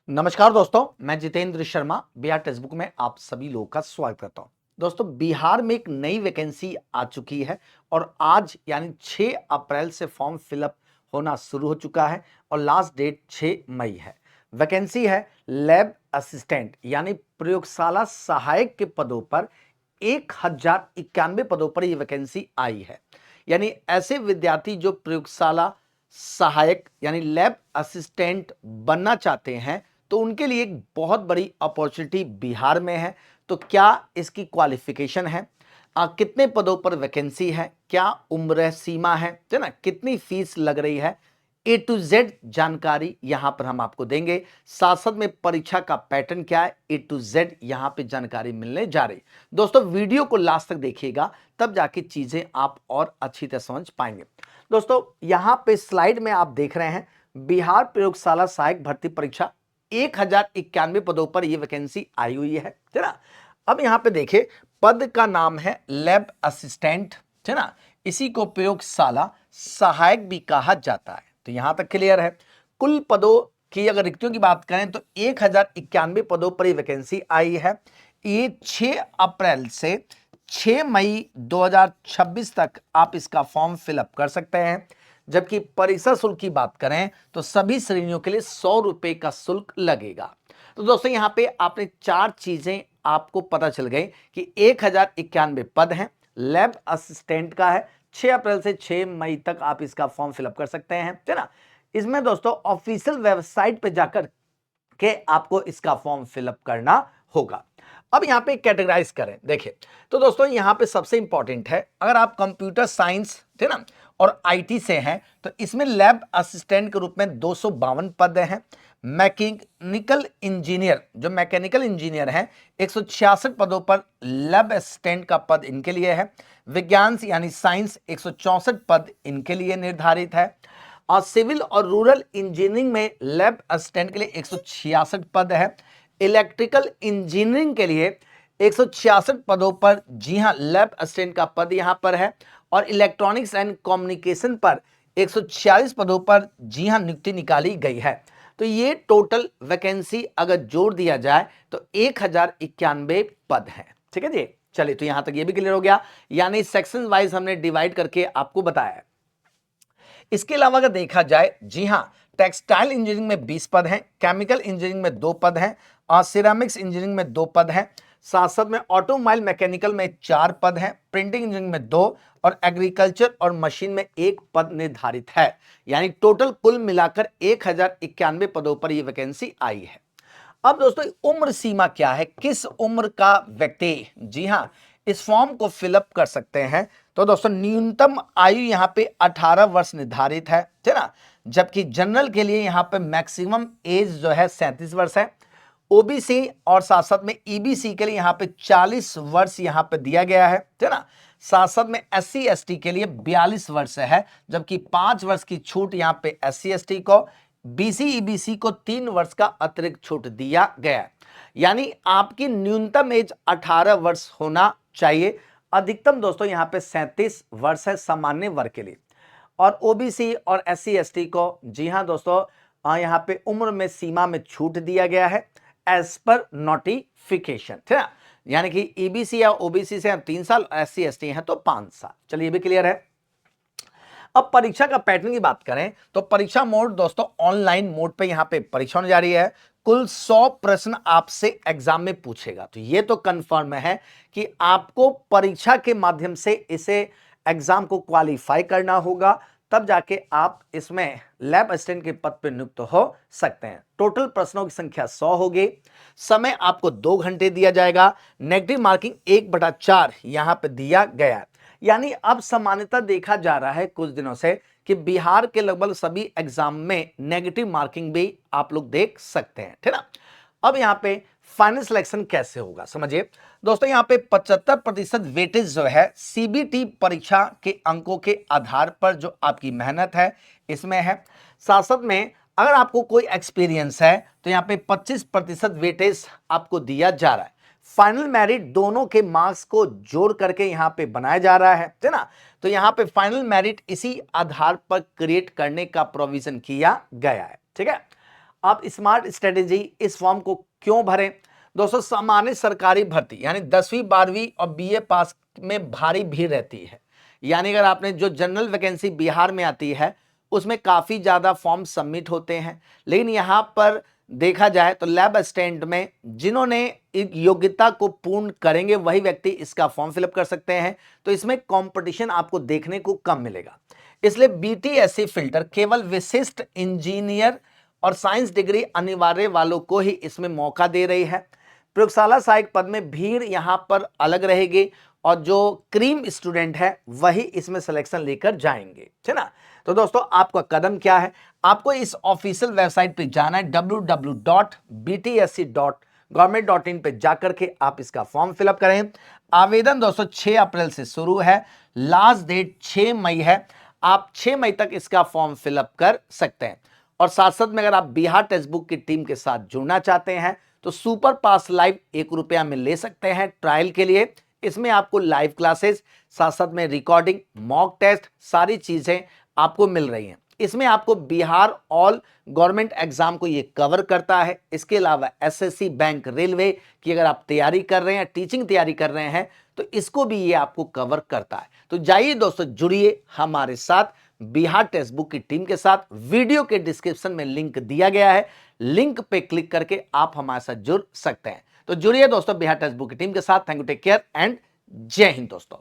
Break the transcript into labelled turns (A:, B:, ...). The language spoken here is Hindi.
A: नमस्कार दोस्तों, मैं जितेंद्र शर्मा बिहार टेक्स्ट बुक में आप सभी लोगों का स्वागत करता हूं। दोस्तों, बिहार में एक नई वैकेंसी आ चुकी है और आज यानी 6 अप्रैल से फॉर्म फिलअप होना शुरू हो चुका है और लास्ट डेट 6 मई है। वैकेंसी है लैब असिस्टेंट यानी प्रयोगशाला सहायक के पदों पर 1091 पदों पर यह वैकेंसी आई है। यानी ऐसे विद्यार्थी जो प्रयोगशाला सहायक यानी लैब असिस्टेंट बनना चाहते हैं तो उनके लिए एक बहुत बड़ी अपॉर्चुनिटी बिहार में है। तो क्या इसकी क्वालिफिकेशन है, कितने पदों पर वैकेंसी है, क्या उम्र सीमा है ना, कितनी फीस लग रही है, ए टू जेड जानकारी यहां पर हम आपको देंगे। साथ साथ में परीक्षा का पैटर्न क्या है, ए टू जेड यहां पे जानकारी मिलने जा रही। दोस्तों, वीडियो को लास्ट तक देखिएगा, तब जाके चीजें आप और अच्छी तरह समझ पाएंगे। दोस्तों, यहां पे स्लाइड में आप देख रहे हैं बिहार प्रयोगशाला सहायक भर्ती परीक्षा 1091 पदों पर यह वैकेंसी आई हुई है ना। अब यहां पे देखिए, पद का नाम है लैब असिस्टेंट, है ना। इसी को प्रयोगशाला सहायक भी कहा जाता है। तो यहां तक क्लियर है। कुल पदों की अगर रिक्तियों की बात करें तो 1091 पदों पर यह वैकेंसी आई है। ये 6 अप्रैल से 6 मई 2026 तक आप इसका फॉर्म फिलअप कर सकते हैं। जबकि परीक्षा शुल्क की बात करें तो सभी श्रेणियों के लिए 100 रुपए का शुल्क लगेगा। तो दोस्तों, यहां पे आपने 4 चीजें आपको पता चल गई कि 1091 पद हैं, लैब असिस्टेंट का है, 6 अप्रैल से 6 मई तक आप इसका फॉर्म फिलअप कर सकते हैं, है ना। इसमें दोस्तों ऑफिशियल वेबसाइट पे जाकर के आपको इसका फॉर्म फिलअप करना होगा। अब यहां पे कैटेगराइज करें, देखिए तो दोस्तों यहां पे सबसे इंपॉर्टेंट है, अगर आप कंप्यूटर साइंस थे ना और आईटी से हैं तो इसमें लैब असिस्टेंट के रूप में 252 पद हैं। मैकेनिकल इंजीनियर, जो मैकेनिकल इंजीनियर हैं, 166 पदों पर लैब असिस्टेंट का पद इनके लिए है। विज्ञान यानी साइंस 164 पद इनके लिए निर्धारित है। और सिविल और रूरल इंजीनियरिंग में लैब असिस्टेंट के लिए 166 पद है। इलेक्ट्रिकल इंजीनियरिंग के लिए 166 पदों पर, जी हां, लैब असिस्टेंट का पद यहां पर है। और इलेक्ट्रॉनिक्स एंड कम्युनिकेशन पर 146 पदों पर, जी हां, नियुक्ति निकाली गई है। तो ये टोटल वैकेंसी अगर जोड़ दिया जाए तो 1091 पद है। ठीक है जी, चलिए, तो यहां तक ये भी क्लियर हो गया। यानी सेक्शन वाइज हमने डिवाइड करके आपको बताया है। इसके अलावा अगर देखा जाए, जी हां, टेक्सटाइल इंजीनियरिंग में 20 पद हैं, केमिकल इंजीनियरिंग में 2 पद हैं और सिरेमिक्स इंजीनियरिंग में 2 पद हैं। साथ साथ में ऑटोमोबाइल मैकेनिकल में 4 पद हैं, प्रिंटिंग इंजीनियरिंग में 2 और एग्रीकल्चर और मशीन में 1 पद निर्धारित है। यानी टोटल कुल मिलाकर 1091 पदों पर यह वैकेंसी आई है। अब दोस्तों, उम्र सीमा क्या है, किस उम्र का व्यक्ति, जी हां, इस फॉर्म को फिलअप कर सकते हैं। तो दोस्तों, न्यूनतम आयु यहां पे 18 वर्ष निर्धारित है ना। जबकि जनरल के लिए यहां पे मैक्सिमम एज जो है 37 वर्ष है। ओबीसी और साथ साथ में ईबीसी के लिए यहां पे 40 वर्ष यहां पे दिया गया है ना। साथ साथ में एससी एसटी के लिए 42 वर्ष है, जबकि 5 वर्ष की छूट यहां पे एससी एसटी को, बीसी ईबीसी को 3 वर्ष का अतिरिक्त छूट दिया गया है। यानी आपकी न्यूनतम एज 18 वर्ष होना चाहिए। अधिकतम दोस्तों यहां पे 37 वर्ष है सामान्य वर्ग के लिए। और ओबीसी और एससी एसटी को, जी हां दोस्तों, यहां पे उम्र में सीमा में छूट दिया गया है एज पर नोटिफिकेशन, ठीक है। यानी कि ईबीसी या ओबीसी से 3 साल, एससी एसटी है तो 5 साल। चलिए, ये भी क्लियर है। अब परीक्षा का पैटर्न की बात करें तो परीक्षा मोड दोस्तों ऑनलाइन मोड पे यहां पे परीक्षा होने जा रही है। कुल 100 प्रश्न आपसे एग्जाम में पूछेगा। तो ये तो कंफर्म है कि आपको परीक्षा के माध्यम से इसे एग्जाम को क्वालिफाई करना होगा, तब जाके आप इसमें लैब असिस्टेंट के पद पर नियुक्त हो सकते हैं। टोटल प्रश्नों की संख्या 100 होगी। समय आपको 2 घंटे दिया जाएगा। नेगेटिव मार्किंग 1/4 यहां पे दिया गया है। यानी अब सामान्यतः देखा जा रहा है कुछ दिनों से कि बिहार के लगभग सभी एग्जाम में नेगेटिव मार्किंग भी आप लोग देख सकते हैं, ठीक ना। अब यहां पे फाइनल सिलेक्शन कैसे होगा समझिए दोस्तों। यहां पे 75% वेटेज जो है सीबीटी परीक्षा के अंकों के आधार पर जो आपकी मेहनत है इसमें है। साथ साथ में अगर आपको कोई एक्सपीरियंस है तो यहां पे 25% वेटेज आपको दिया जा रहा है। फाइनल मेरिट दोनों के मार्क्स को जोड़ करके यहां पे बनाया जा रहा है ना। तो यहां पे फाइनल मेरिट इसी आधार पर क्रिएट करने का प्रोविजन किया गया है, ठीक है। आप स्मार्ट स्ट्रेटेजी इस फॉर्म को क्यों भरें? दोस्तों, सामान्य सरकारी भर्ती यानी 10वीं 12वीं और बीए पास में भारी भीड़ रहती है। यानी अगर आपने जो जनरल वैकेंसी बिहार में आती है उसमें काफी ज्यादा फॉर्म सबमिट होते हैं, लेकिन यहां पर देखा जाए तो लैब असिस्टेंट में जिन्होंने योग्यता को पूर्ण करेंगे वही व्यक्ति इसका फॉर्म फिलअप कर सकते हैं। तो इसमें कंपटीशन आपको देखने को कम मिलेगा। इसलिए बीटीएससी फिल्टर केवल विशिष्ट इंजीनियर और साइंस डिग्री अनिवार्य वालों को ही इसमें मौका दे रही है। प्रयोगशाला सहायक पद में भीड़ यहां पर अलग रहेगी और जो क्रीम स्टूडेंट है वही इसमें सिलेक्शन लेकर जाएंगे, है ना। तो दोस्तों, आपका कदम क्या है? आपको इस ऑफिशियल वेबसाइट पे जाना है www.btsc.government.in पे जाकर के आप इसका फॉर्म फिलअप करें। आवेदन दोस्तों 6 अप्रैल से शुरू है, लास्ट डेट 6 मई है। आप 6 मई तक इसका फॉर्म फिलअप कर सकते हैं। और साथ साथ में अगर आप बिहार टेक्स्ट बुक की टीम के साथ जुड़ना चाहते हैं तो सुपर पास लाइव ₹1 में ले सकते हैं ट्रायल के लिए। इसमें आपको लाइव क्लासेस, साथ साथ में रिकॉर्डिंग, मॉक टेस्ट, सारी चीजें आपको मिल रही हैं। इसमें आपको बिहार ऑल गवर्नमेंट एग्जाम को ये कवर करता है। इसके अलावा एसएससी, बैंक, रेलवे की अगर आप तैयारी कर रहे हैं, टीचिंग तैयारी कर रहे हैं तो इसको भी ये आपको कवर करता है। तो जाइए दोस्तों, जुड़िए हमारे साथ बिहार टेक्स्ट बुक की टीम के साथ। वीडियो के डिस्क्रिप्शन में लिंक दिया गया है, लिंक पे क्लिक करके आप हमारे साथ जुड़ सकते हैं। तो जुड़िए दोस्तों बिहार टेक्स्ट बुक की टीम के साथ। Thank you, take care and जय हिंद दोस्तों।